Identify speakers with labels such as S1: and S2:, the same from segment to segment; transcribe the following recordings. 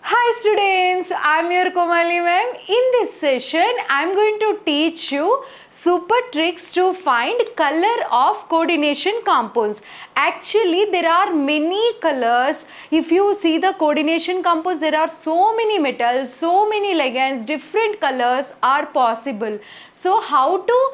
S1: Hi students, I am your Komali ma'am. In this session, I am going to teach you super tricks to find color of coordination compounds. Actually, there are many colors. If you see the coordination compounds, there are so many metals, so many ligands, different colors are possible. So, how to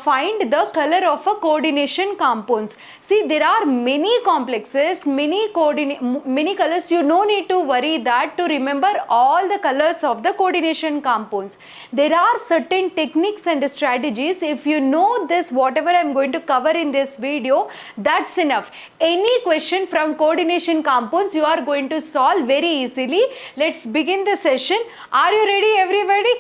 S1: find the color of a coordination compounds? See, there are many complexes, many colors. You no need to worry that to remember all the colors of the coordination compounds. There are certain techniques and strategies. If you know this, whatever I am going to cover in this video, that's enough. Any question from coordination compounds you are going to solve very easily. Let's begin the session. Are you ready, everybody?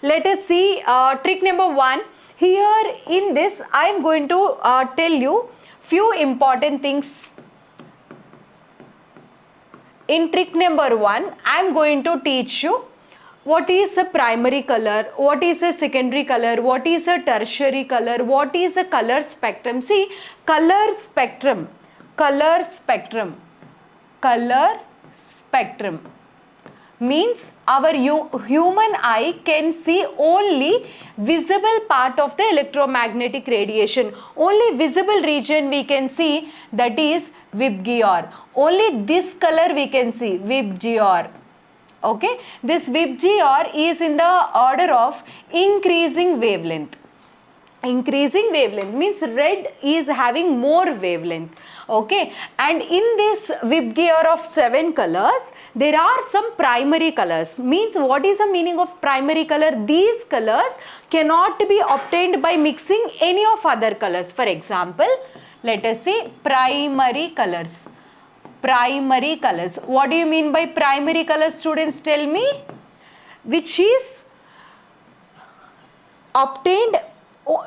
S1: Let us see trick number 1. Here in this, I am going to tell you few important things. In trick number 1, I am going to teach you what is a primary color, what is a secondary color, what is a tertiary color, what is a color spectrum. See, color spectrum means our human eye can see only visible part of the electromagnetic radiation. Only visible region we can see, that is VIBGYOR. Only this color we can see, VIBGYOR. Okay, this VIBGYOR is in the order of increasing wavelength. Increasing wavelength means red is having more wavelength. Okay, and in this VIBGYOR of 7 colors, there are some primary colors. Means what is the meaning of primary color? These colors cannot be obtained by mixing any of other colors. For example, let us say primary colors. Primary colors. What do you mean by primary colors, students? Tell me. Which is obtained,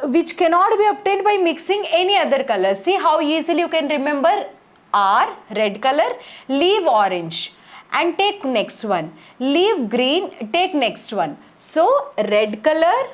S1: which cannot be obtained by mixing any other color. See how easily you can remember. R, red color, leave orange and take next one. Leave green, take next one. So red color,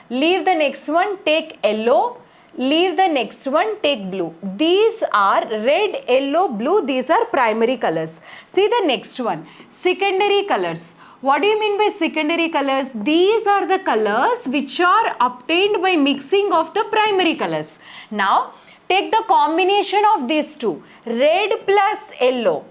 S1: leave the next one, take yellow, leave the next one, take blue. These are red, yellow, blue. These are primary colors. See the next one, secondary colors. What do you mean by secondary colors? These are the colors which are obtained by mixing of the primary colors. Now, take the combination of these two, red plus yellow.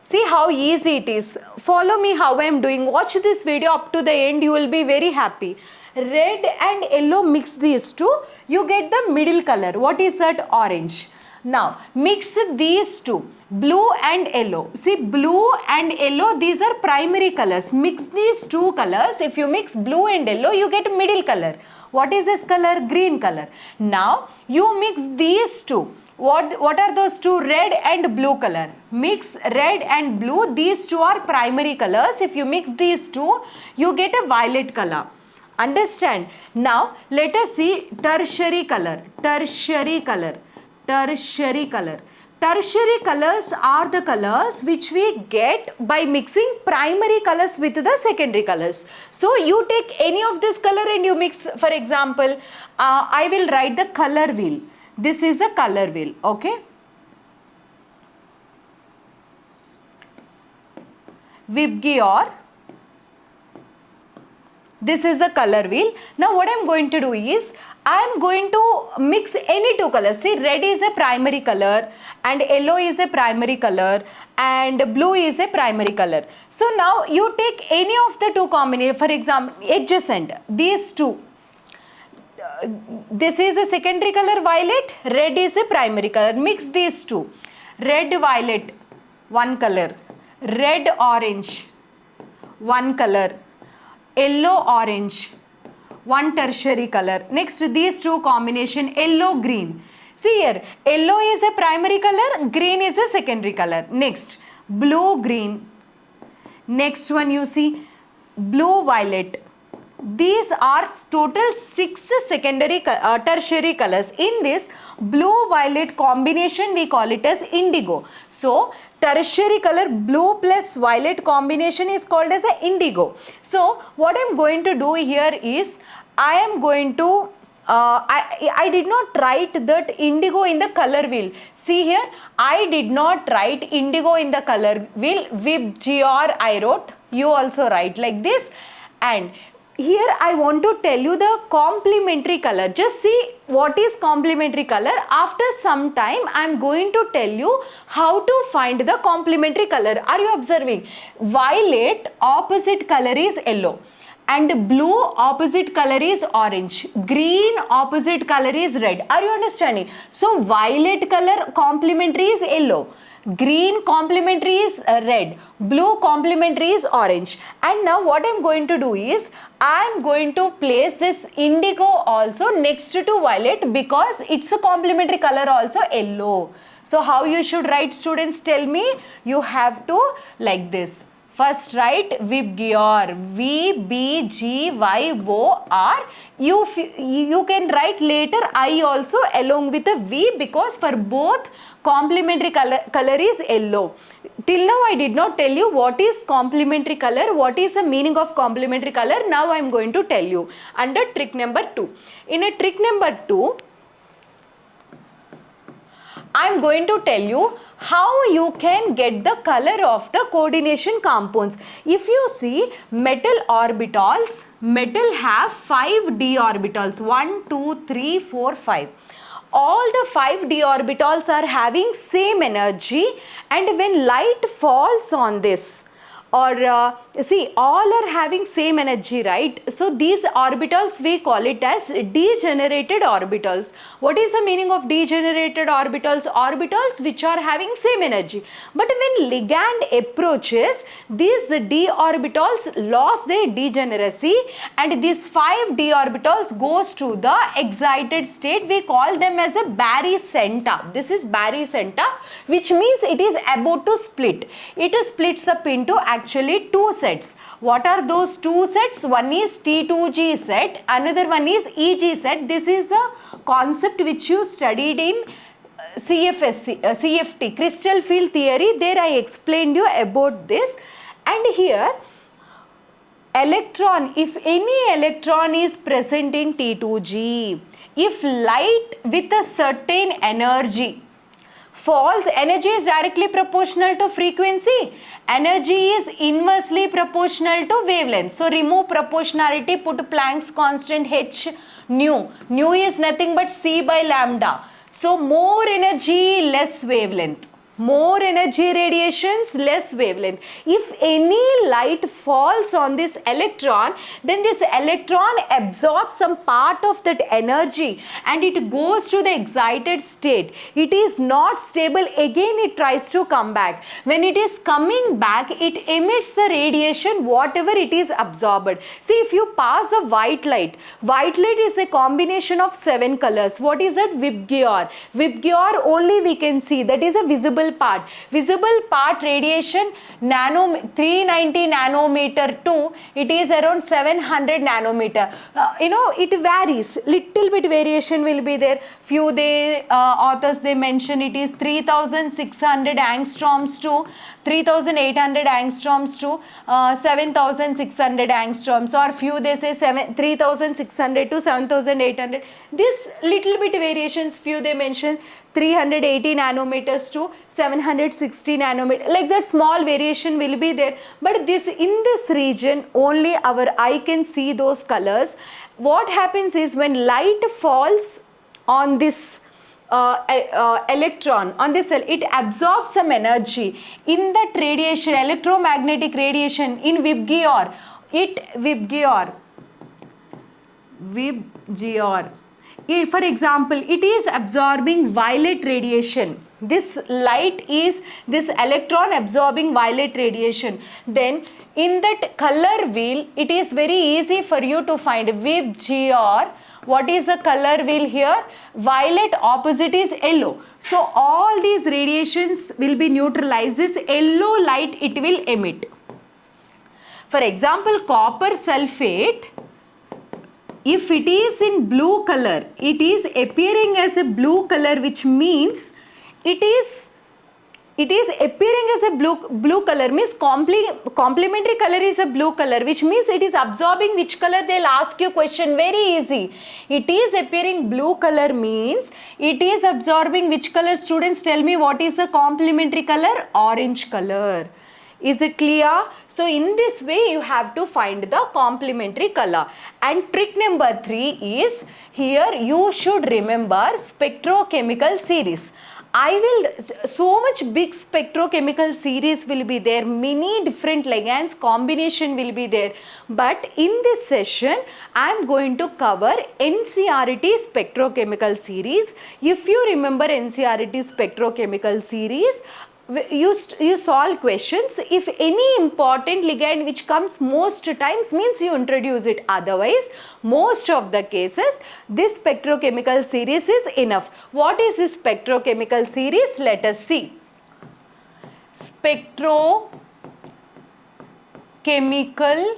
S1: See how easy it is. Follow me how I am doing. Watch this video up to the end. You will be very happy. Red and yellow, mix these two. You get the middle color. What is that? Orange. Now, mix these two, blue and yellow. See, blue and yellow, these are primary colors. Mix these two colors. If you mix blue and yellow, you get middle color. What is this color? Green color. Now, you mix these two. What are those two? Red and blue color. Mix red and blue. These two are primary colors. If you mix these two, you get a violet color. Understand? Now, let us see tertiary color. Tertiary color. Tertiary color. Tertiary colors are the colors which we get by mixing primary colors with the secondary colors. So, you take any of this color and you mix. For example, I will write the color wheel. This is a color wheel. Okay. VIBGYOR. This is the color wheel. Now, what I am going to do is, I am going to mix any two colors. See, red is a primary color and yellow is a primary color and blue is a primary color. So now you take any of the two combinations. For example, adjacent, these two. This is a secondary color violet, red is a primary color. Mix these two. Red violet, one color. Red orange, one color. Yellow orange, one tertiary color. Next, these two combination, yellow green. See here, yellow is a primary color, green is a secondary color. Next, blue green. Next one you see, blue violet. These are total 6 secondary tertiary colors. In this blue violet combination, we call it as indigo. So tertiary color blue plus violet combination is called as a indigo. So what I am going to do here is, I am going to I did not write that indigo in the color wheel. See here, I did not write indigo in the color wheel. VIBGR I wrote. You also write like this. And here I want to tell you the complementary color. Just see what is complementary color. After some time I am going to tell you how to find the complementary color. Are you observing? Violet opposite color is yellow, and blue opposite color is orange, green opposite color is red. Are you understanding? So violet color complementary is yellow, green complementary is red, blue complementary is orange. And now what I'm going to do is I'm going to place this indigo also next to violet, because it's a complementary color also, yellow. So how you should write, students, tell me? You have to like this. First write VIBGYOR, VBGYOR. You can write later I also along with a V, because for both complementary color is yellow. Till now I did not tell you what is complementary color, what is the meaning of complementary color. Now I am going to tell you under trick number 2. In a trick number 2, I am going to tell you how you can get the color of the coordination compounds. If you see metal orbitals, metal have 5 d orbitals, 1, 2, 3, 4, 5. All the 5 d orbitals are having same energy, and when light falls on this, or see, all are having same energy, right? So these orbitals we call it as degenerated orbitals. What is the meaning of degenerated orbitals? Orbitals which are having same energy. But when ligand approaches, these d orbitals lost their degeneracy, and these 5 d orbitals goes to the excited state. We call them as a barycenter. This is barycenter, which means it is about to split. It splits up into actually 2 sets. What are those 2 sets? One is T2G set, another one is EG set. This is a concept which you studied in CFT, crystal field theory. There I explained you about this. And here electron, if any electron is present in T2G, if light with a certain energy falls, energy is directly proportional to frequency, energy is inversely proportional to wavelength. So remove proportionality, put Planck's constant h nu. Nu is nothing but c by lambda. So more energy, less wavelength. More energy radiations, less wavelength. If any light falls on this electron, then this electron absorbs some part of that energy and it goes to the excited state. It is not stable. Again it tries to come back. When it is coming back, it emits the radiation whatever it is absorbed. See, if you pass the white light is a combination of 7 colors. What is that? VIBGYOR. VIBGYOR only we can see. That is a visible part. Visible part radiation 390 nanometer to it is around 700 nanometer. It varies. Little bit variation will be there. Few authors they mention it is 3600 angstroms to 3800 angstroms to 7600 angstroms, or few they say 3600 to 7800. This little bit variations, few they mention 380 nanometers to 760 nanometers, like that small variation will be there. But this in this region only our eye can see those colors. What happens is when light falls on this electron, on this cell, it absorbs some energy. In that radiation, electromagnetic radiation in VIBGYOR, for example, it is absorbing violet radiation. This light is this electron absorbing violet radiation. Then in that color wheel, it is very easy for you to find VIBGYOR. What is the color wheel here? Violet opposite is yellow. So all these radiations will be neutralized. This yellow light it will emit. For example, copper sulfate, if it is in blue color, it is appearing as a blue color, which means it is it is appearing as a blue color means complementary color is a blue color, which means it is absorbing which color. They'll ask you question, very easy. It is appearing blue color means it is absorbing which color? Students, tell me what is the complementary color? Orange color. Is it clear? So in this way you have to find the complementary color. And trick number 3 is, here you should remember spectrochemical series. So much big spectrochemical series will be there, many different ligands combination will be there, but in this session I am going to cover NCERT spectrochemical series. If you remember NCERT spectrochemical series, you solve questions. If any important ligand which comes most times means you introduce it, otherwise most of the cases this spectrochemical series is enough. What is this spectrochemical series? Let us see. Spectrochemical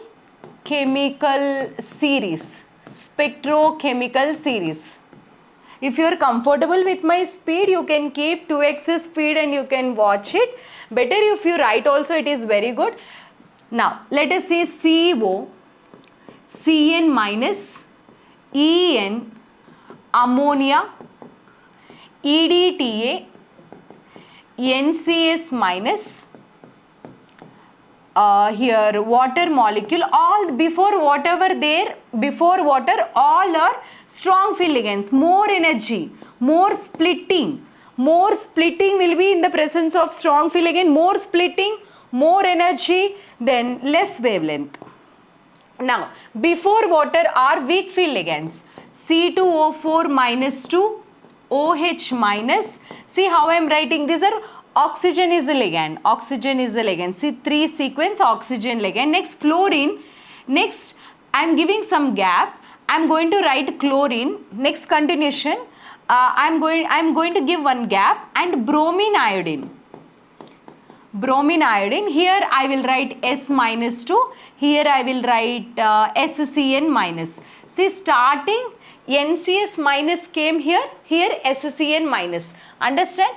S1: series. Spectrochemical series. If you are comfortable with my speed, you can keep 2x speed and you can watch it. Better if you write also, it is very good. Now, let us see CO, Cn minus, En, ammonia, EDTA, NCS minus, here water molecule, all before whatever there, before water, all are strong field ligands, more energy, more splitting will be in the presence of strong field ligand, more splitting, more energy, then less wavelength. Now, before water are weak field ligands, C2O4 minus 2, OH minus, see how I am writing, these are oxygen is a ligand, see 3 sequence oxygen ligand. Next fluorine, next I am giving some gap, I am going to write chlorine, next continuation, I am going to give one gap, and bromine iodine. Here I will write S minus 2, here I will write SCN minus. See, starting NCS minus came here SCN minus. Understand?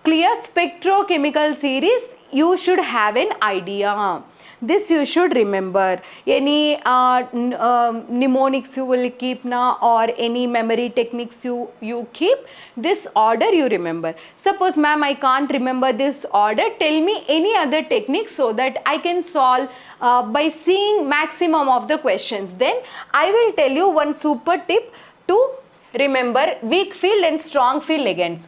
S1: Clear? Spectrochemical series, you should have an idea. This you should remember. Any mnemonics you will keep now, or any memory techniques you keep, this order you remember. Suppose ma'am I can't remember this order, tell me any other technique so that I can solve by seeing maximum of the questions. Then I will tell you one super tip to remember weak field and strong field ligands.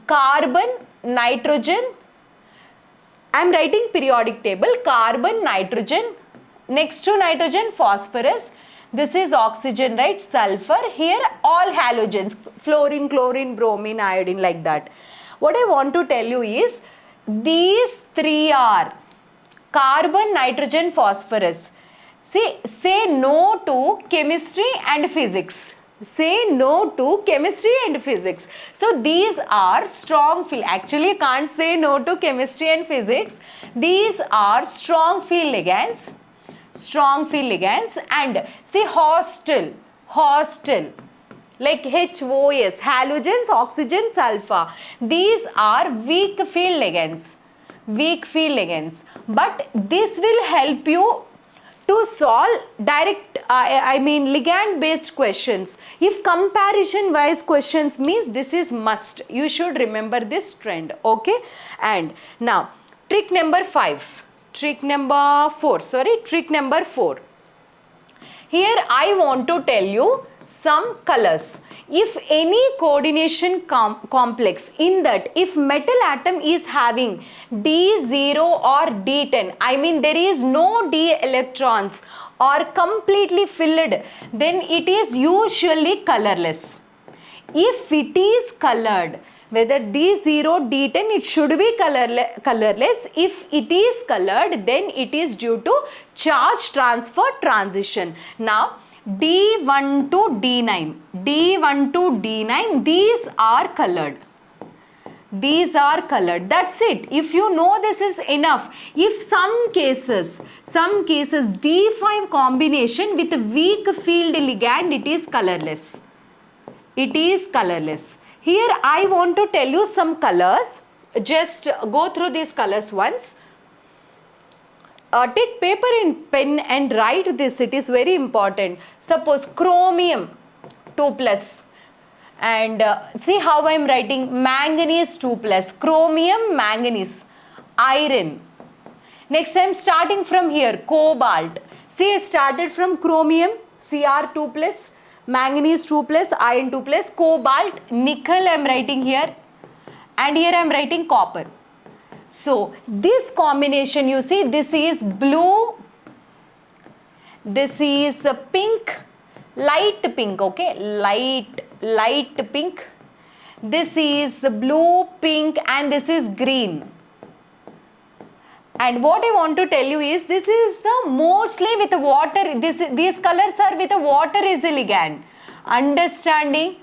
S1: Carbon, nitrogen, I am writing periodic table, carbon, nitrogen, next to nitrogen, phosphorus, this is oxygen, right, sulfur, here all halogens, fluorine, chlorine, bromine, iodine, like that. What I want to tell you is, these 3 are carbon, nitrogen, phosphorus. See, say no to chemistry and physics. Say no to chemistry and physics. So these are strong field. Actually, you can't say no to chemistry and physics. These are strong field ligands. And see, hostile, like HOS, halogens, oxygen, sulfur. These are weak field ligands. But this will help you to solve direct, ligand based questions. If comparison wise questions means, this is must. You should remember this trend, okay? And now, trick number 4. Here I want to tell you some colors. If any coordination complex, in that if metal atom is having D0 or D10, there is no D electrons or completely filled, then it is usually colorless. If it is colored, whether D0, D10, it should be colorless. If it is colored, then it is due to charge transfer transition. Now, D1 to D9, these are colored. That's it. If you know, this is enough. If some cases D5 combination with weak field ligand, it is colorless. Here I want to tell you some colors. just go through these colors once. Take paper and pen and write this, it is very important. Suppose chromium 2 plus, and see how I am writing, manganese 2 plus, chromium, manganese, iron. Next I am starting from here, cobalt. See, I started from chromium, Cr 2 plus, manganese 2 plus, iron 2 plus, cobalt, nickel I am writing here, and here I am writing copper. So this combination, you see, this is blue, this is pink, light pink, okay, light pink, this is blue, pink, and this is green. And what I want to tell you is, this is the mostly with water, these colors are with a water is a ligand. Understanding?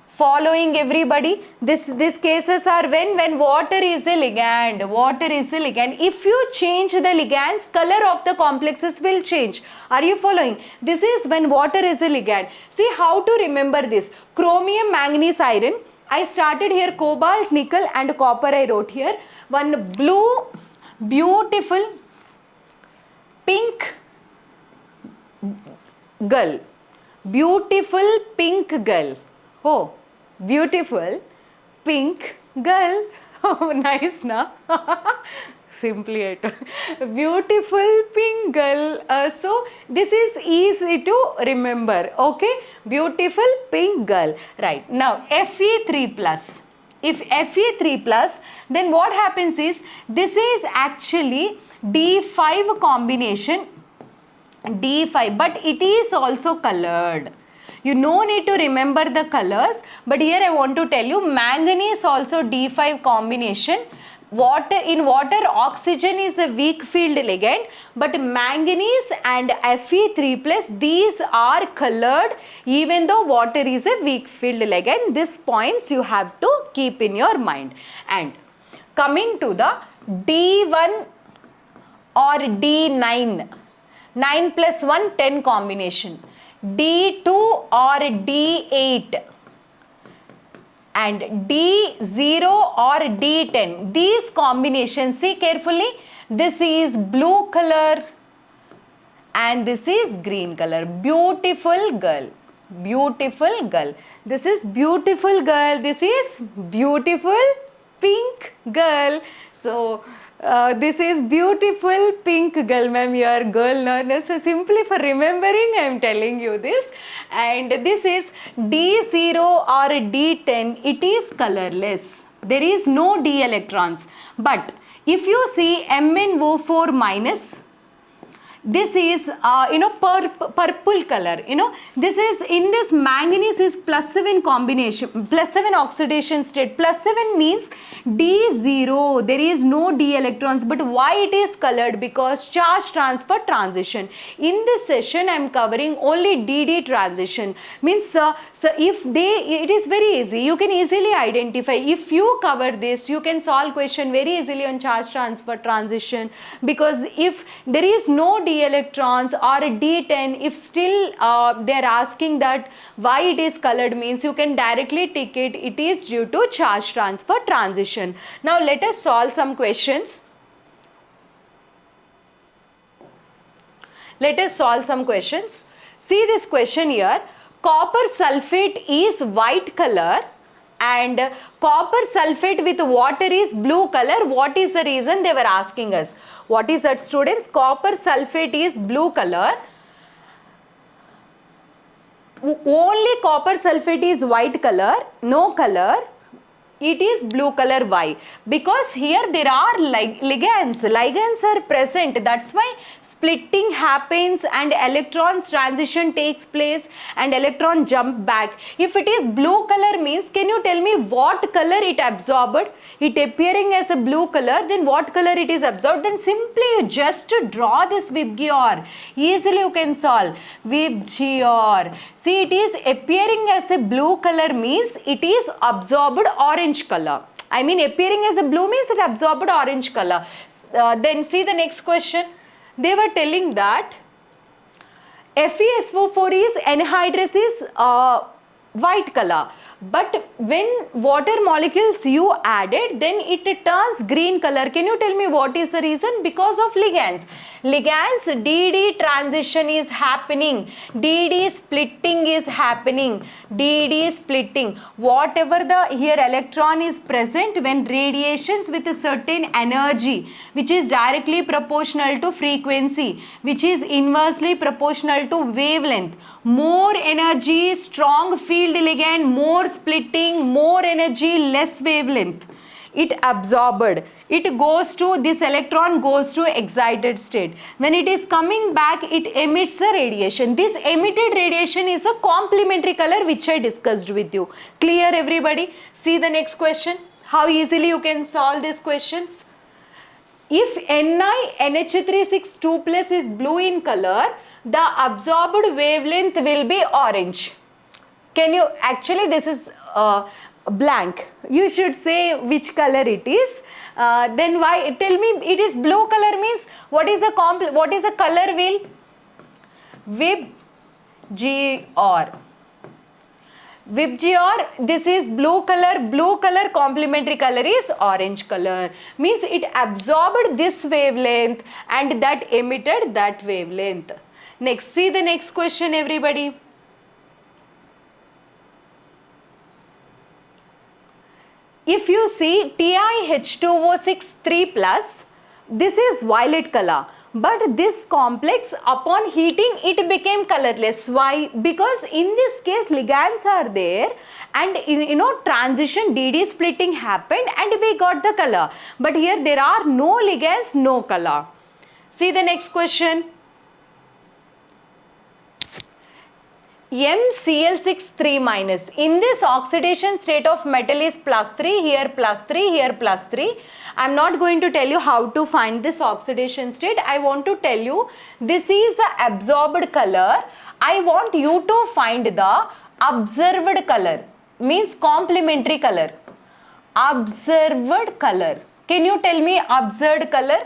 S1: Following everybody? These cases are when water is a ligand. Water is a ligand. If you change the ligands, color of the complexes will change. Are you following? This is when water is a ligand. See how to remember this. Chromium, manganese, iron. I started here cobalt, nickel, and copper I wrote here. One blue, beautiful pink girl. Beautiful pink girl. Oh, beautiful pink girl. Oh, nice, na? Simply it. Beautiful pink girl. So this is easy to remember. Okay, beautiful pink girl. Right. Now Fe3 plus. If Fe3 plus, then what happens is, this is actually D5 combination, D5, but it is also colored. You no need to remember the colors, but here I want to tell you, manganese also D5 combination. In water, oxygen is a weak field ligand, but manganese and Fe3 plus, these are colored even though water is a weak field ligand. These points you have to keep in your mind. And coming to the D1 or D9, 9 plus 1, 10 combination, D2 or D8, and D0 or D10. These combinations, see carefully, this is blue color and this is green color. Beautiful girl. Beautiful girl. This is beautiful girl. This is beautiful pink girl. So this is beautiful pink girl, ma'am. You are girl now. So simply for remembering, I am telling you this. And this is D0 or D10. It is colorless. There is no D electrons. But if you see MnO4 minus, this is purple color. This is, in this manganese is +7 combination, +7 oxidation state. +7 means D0, there is no D electrons. But why it is colored? Because charge transfer transition. In this session I am covering only DD transition. Means so if it is very easy, you can easily identify. If you cover this, you can solve question very easily on charge transfer transition. Because if there is no D electrons or D10, if still they are asking that why it is colored, means you can directly tick it, it is due to charge transfer transition. Now let us solve some questions. Let us solve some questions. See this question here. Copper sulfate is white color and copper sulfate with water is blue color. What is the reason? They were asking us. What is that, students? Copper sulfate is blue color. Only copper sulfate is white color, no color. It is blue color. Why? Because here there are ligands. Ligands are present. That's why splitting happens and electrons transition takes place and electron jump back. If it is blue color means, can you tell me what color it absorbed? It appearing as a blue color, then what color it is absorbed? Then simply you just draw this VIBGYOR. Easily you can solve. VIBGYOR. See, it is appearing as a blue color means it is absorbed orange color. I mean, appearing as a blue means it absorbed orange color. Then see the next question. They were telling that FeSO4 is anhydrous is white color. But when water molecules you added, then it turns green color. Can you tell me what is the reason? Because of ligands. Ligands, DD transition is happening, DD splitting is happening, DD splitting. Whatever the here electron is present, when radiations with a certain energy which is directly proportional to frequency, which is inversely proportional to wavelength, more energy, strong field ligand, more splitting, more energy, less wavelength, it absorbed, it goes to, this electron goes to excited state. When it is coming back, it emits the radiation. This emitted radiation is a complementary color which I discussed with you. Clear everybody? See the next question. How easily you can solve these questions? If Ni NH362 plus is blue in color, the absorbed wavelength will be orange. Can you, actually this is blank. You should say which color it is. Then why, tell me, it is blue color means what is the color wheel? VIBGYOR. VIBGYOR, this is blue color complementary color is orange color. Means it absorbed this wavelength and that emitted that wavelength. Next, see the next question everybody. If you see TiH2O6 3 plus, this is violet color. But this complex, upon heating, it became colorless. Why? Because in this case, ligands are there and transition DD splitting happened and we got the color. But here there are no ligands, no color. See the next question. MCl6 3 minus. In this oxidation state of metal is +3, here +3, here +3. I am not going to tell you how to find this oxidation state. I want to tell you this is the absorbed color. I want you to find the observed color, means complementary color. Observed color. Can you tell me observed color?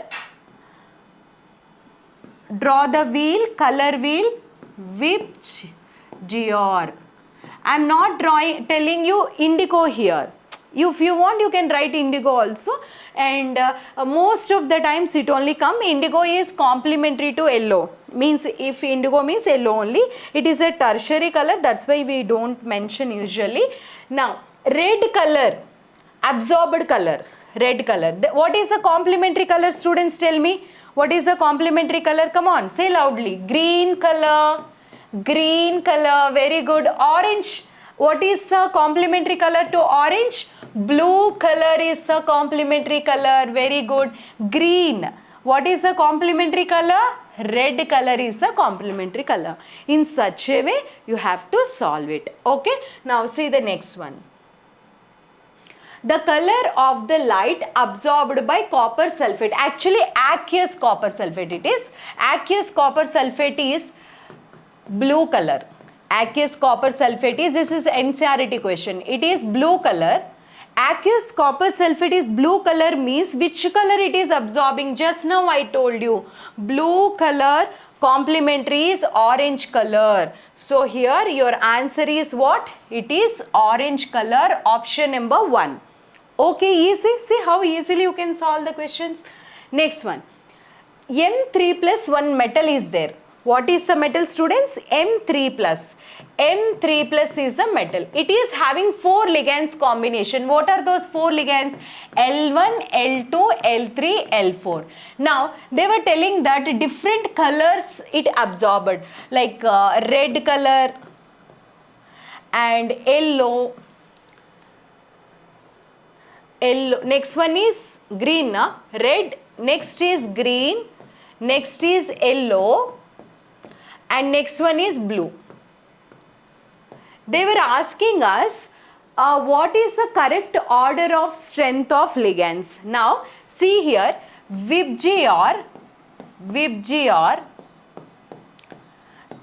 S1: Draw the wheel, color wheel, VIBGYOR. I am not telling you indigo here. If you want, you can write indigo also, and most of the times it only come, indigo is complementary to yellow, means if indigo means yellow only, it is a tertiary color, that's why we don't mention usually. Now red color, absorbed color, red color. What is the complementary color, students, tell me? What is the complementary color? Come on, say loudly. Green color, very good. Orange, what is the complementary color to orange? Blue color is the complementary color, very good. Green, what is the complementary color? Red color is the complementary color. In such a way, you have to solve it. Okay, now see the next one. The color of the light absorbed by copper sulfate, actually aqueous copper sulfate it is. Aqueous copper sulfate is blue color. Aqueous copper sulfate is, this is NCERT question, it is blue color. Aqueous copper sulfate is blue color means which color it is absorbing? Just now I told you, blue color, complementary is orange color. So here your answer is what? It is orange color, option number 1. Okay, easy. See how easily you can solve the questions. Next one. M3 plus one metal is there. What is the metal, students? M3 plus. M3 plus is the metal. It is having 4 ligands combination. What are those 4 ligands? L1, L2, L3, L4. Now, they were telling that different colors it absorbed, like red color and yellow. Next one is green, red, next is green, next is yellow, and next one is blue. They were asking us what is the correct order of strength of ligands. Now see here, VIBGYOR.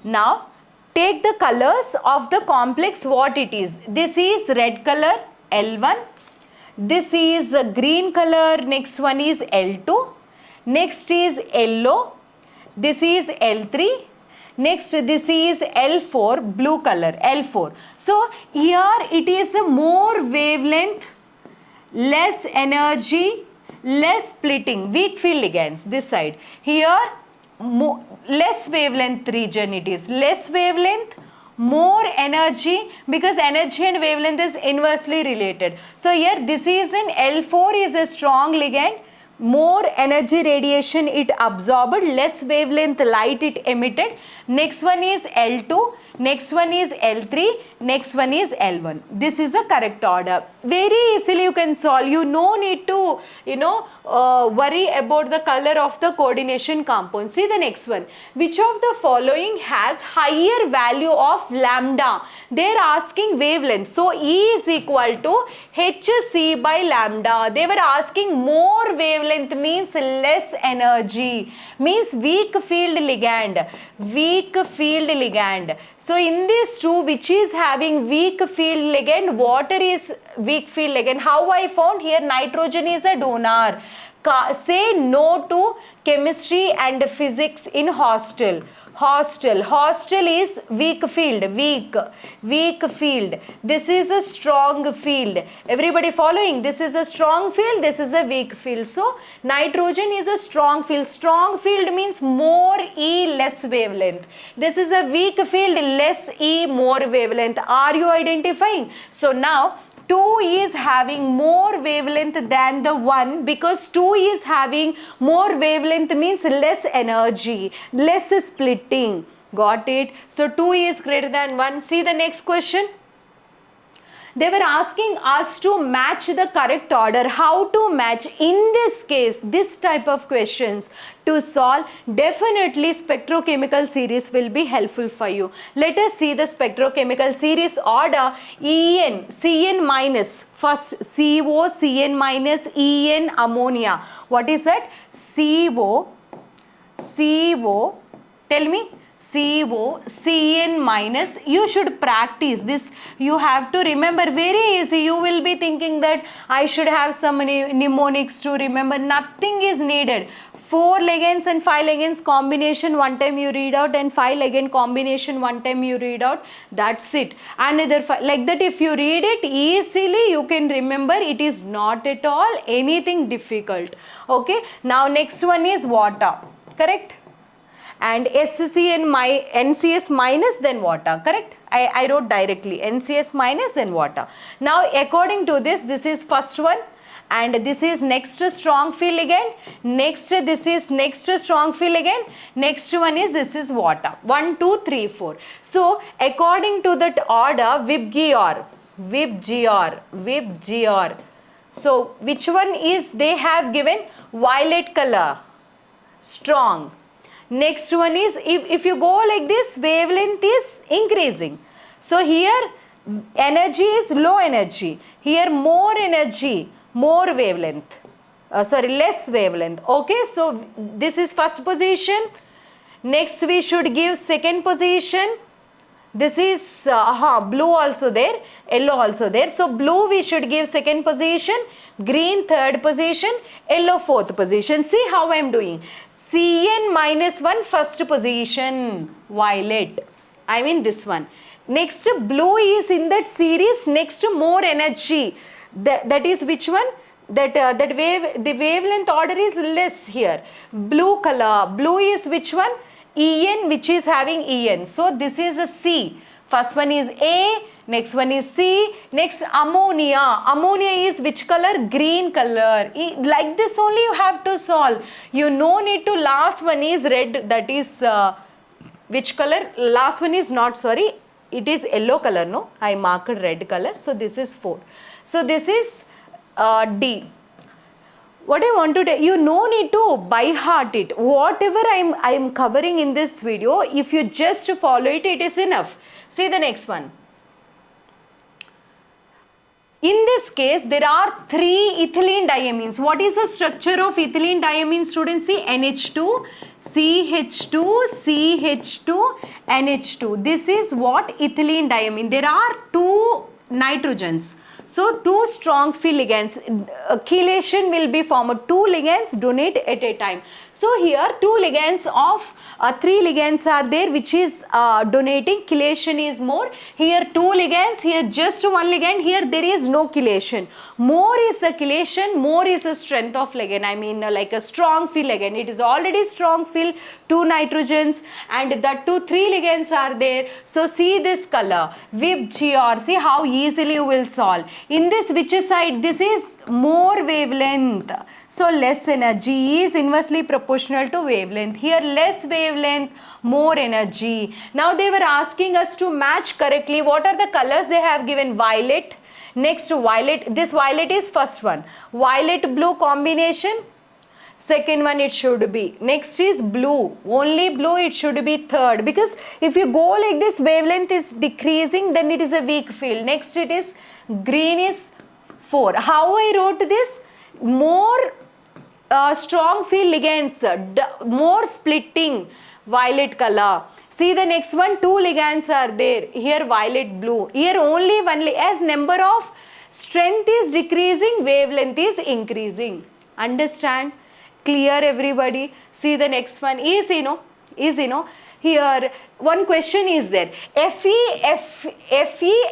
S1: Now take the colors of the complex, what it is. This is red color, L1. This is green color, next one is L2. Next is yellow. This is L3. Next, this is L4, blue color, L4. So here it is a more wavelength, less energy, less splitting, weak field ligands, this side. Here, less wavelength region it is, less wavelength, more energy, because energy and wavelength is inversely related. So here this is in L4 is a strong ligand, more energy radiation it absorbed, less wavelength light it emitted. Next one is L2, next one is L3, next one is L1. This is the correct order. Very easily you can solve. You no need to, worry about the color of the coordination compound. See the next one. Which of the following has higher value of lambda? They are asking wavelength. So E is equal to hc by lambda. They were asking more wavelength means less energy, means weak field ligand. Weak field ligand. So in these two, which is having weak field ligand, water is weak field ligand. How I found? Here nitrogen is a donor. Say no to chemistry and physics in hostel. Hostel is weak field, weak field. This is a strong field. Everybody following? This is a strong field, this is a weak field. So nitrogen is a strong field. Strong field means more E, less wavelength. This is a weak field, less E, more wavelength. Are you identifying? So now 2 is having more wavelength than the 1, because 2 is having more wavelength means less energy, less splitting. Got it? So 2 is greater than 1. See the next question. They were asking us to match the correct order. How to match? In this case, this type of questions to solve, definitely spectrochemical series will be helpful for you. Let us see the spectrochemical series order. En, Cn minus, first CO, Cn minus, En, ammonia. What is that? CO, tell me. CO, Cn minus. You should practice this. You have to remember, very easy. You will be thinking that I should have some mnemonics to remember. Nothing is needed. 4 ligands and 5 ligands combination one time you read out, and 5 ligand combination one time you read out. That's it. Another 5. Like that, if you read it easily, you can remember. It is not at all anything difficult. Okay. Now next one is water. Correct? And NCS minus, then water. Correct? I wrote directly NCS minus, then water. Now according to this, this is first one, and this is next strong field ligand. Next, this is next strong field ligand. Next one is, this is water. 1, 2, 3, 4. So according to that order, Vibgyor. So which one is they have given? Violet color, strong. Next one is, if you go like this, wavelength is increasing. So here energy is low energy. Here more energy, more wavelength. Less wavelength. Okay, so this is first position. Next we should give second position. This is blue also there, yellow also there. So blue we should give second position, green third position, yellow fourth position. See how I am doing. Cn minus 1 first position, violet. I mean this one. Next blue is in that series. Next more energy. That is which one? The wavelength order is less here. Blue color. Blue is which one? En, which is having En. So this is a C. First one is A. Next one is C. Next ammonia. Ammonia is which color? Green color. Like this only you have to solve. You no need to. Last one is red. That is which color? Last one is not, sorry. It is yellow color, no? I marked red color. So this is 4. So this is D. What I want to tell you, no need to by heart it. Whatever I am covering in this video, if you just follow it, it is enough. See the next one. In this case, there are 3 ethylene diamines. What is the structure of ethylene diamine, students? See, NH2, CH2, CH2, NH2. This is what ethylene diamine. There are 2 nitrogens. So two strong field ligands, chelation will be formed, two ligands donate at a time. So here two ligands of three ligands are there which is donating, chelation is more. Here two ligands, here just one ligand, here there is no chelation. More is the chelation, more is the strength of ligand. I mean like a strong field ligand. It is already strong field, two nitrogens, and the two three ligands are there. So see this color, VIBGYOR, see how easily you will solve. In this which side, this is more wavelength. So less energy is inversely proportional to wavelength. Here less wavelength, more energy. Now they were asking us to match correctly. What are the colors they have given? Violet. Next violet. This violet is first one. Violet blue combination. Second one it should be. Next is blue. Only blue it should be third. Because if you go like this, wavelength is decreasing, then it is a weak field. Next it is green is 4. How I wrote this? More strong field ligands, more splitting, violet color. See the next one, two ligands are there. Here violet blue. Here only one, as number of strength is decreasing, wavelength is increasing. Understand? Clear everybody? See the next one, easy no? Here one question is there. Fe,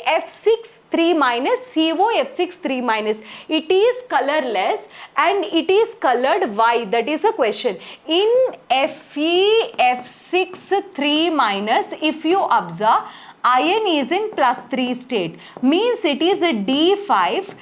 S1: F6 3 minus, CO F6 3 minus. It is colorless and it is colored. Why? That is a question. In Fe F6 3 minus, if you observe, iron is in +3 state, means it is a D5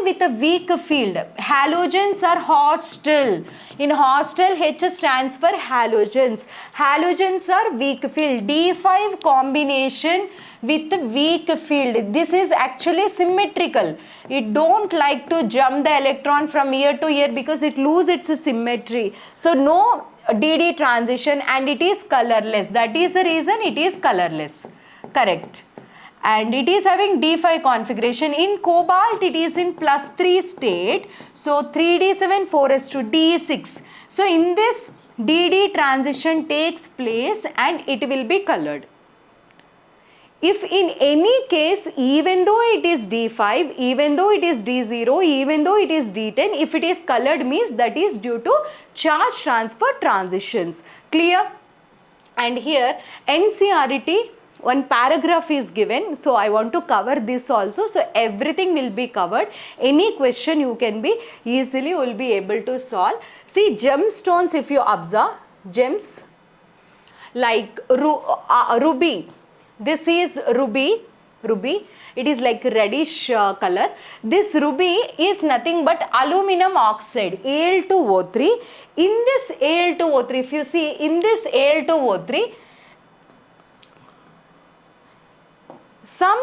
S1: with a weak field. Halogens are hostile. In hostile, H stands for halogens. Halogens are weak field. D5 combination with weak field. This is actually symmetrical. It don't like to jump the electron from here to here because it loses its symmetry. So no DD transition, and it is colorless. That is the reason it is colorless. Correct. And it is having D5 configuration. In cobalt it is in +3 state. So 3D7 4s2 D6. So in this DD transition takes place and it will be colored. If in any case, even though it is D5, even though it is D0, even though it is D10, if it is colored, means that is due to charge transfer transitions. Clear? And here NCERT, one paragraph is given, so I want to cover this also. So everything will be covered. Any question you can be easily will be able to solve. See gemstones, if you observe, gems like ruby. This is ruby. It is like reddish color. This ruby is nothing but aluminum oxide, Al2O3. In this Al2O3, if you see, in this Al2O3, some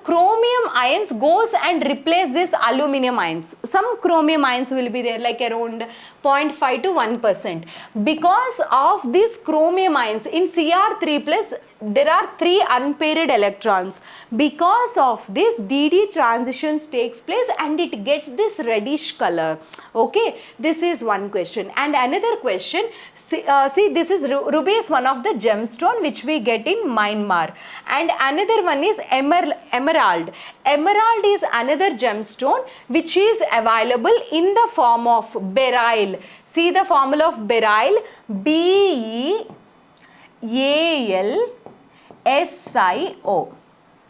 S1: chromium ions goes and replace this aluminum ions. Some chromium ions will be there, like around 0.5 to 1%. Because of these chromium ions in Cr3 plus, there are 3 unpaired electrons. Because of this, DD transitions takes place and it gets this reddish color. Okay, this is one question. And another question, see this is ruby is one of the gemstone which we get in Myanmar. And another one is emerald. Emerald is another gemstone which is available in the form of beryl. See the formula of beryl, BeAlSiO.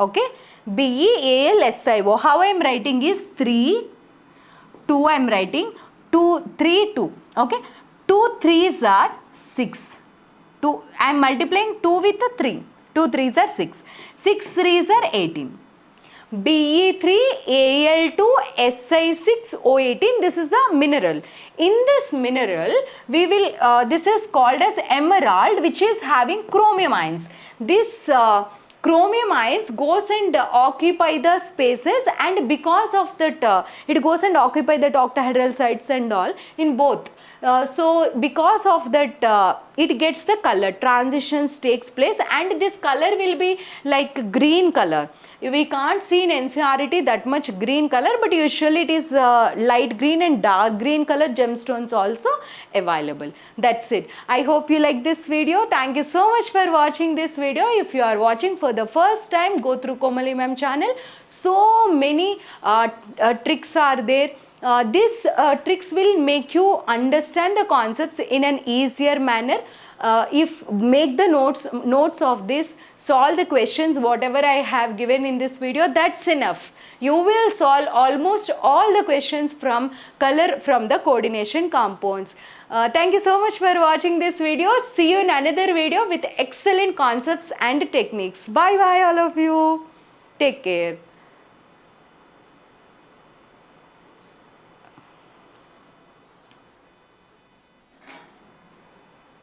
S1: Okay, BeAlSiO. How I am writing is 3, 2 I am writing, 2, 3, 2. Okay, 2 3s are 6. 2, I am multiplying 2 with a 3. 2 3s are 6. 6 3s are 18. Be3Al2Si6O18. This is a mineral. In this mineral, we will this is called as emerald, which is having chromium ions. This chromium ions goes and occupy the spaces, and because of that it goes and occupy the octahedral sites and all in both. So because of that, it gets the color, transitions takes place, and this color will be like green color. We can't see in NCERT that much green color, but usually it is light green and dark green color gemstones also available. That's it. I hope you like this video. Thank you so much for watching this video. If you are watching for the first time, go through Komali ma'am channel. So many tricks are there. These tricks will make you understand the concepts in an easier manner. If make the notes of this, solve the questions whatever I have given in this video, that's enough. You will solve almost all the questions from color from the coordination compounds. Thank you so much for watching this video. See you in another video with excellent concepts and techniques. Bye bye all of you. Take care.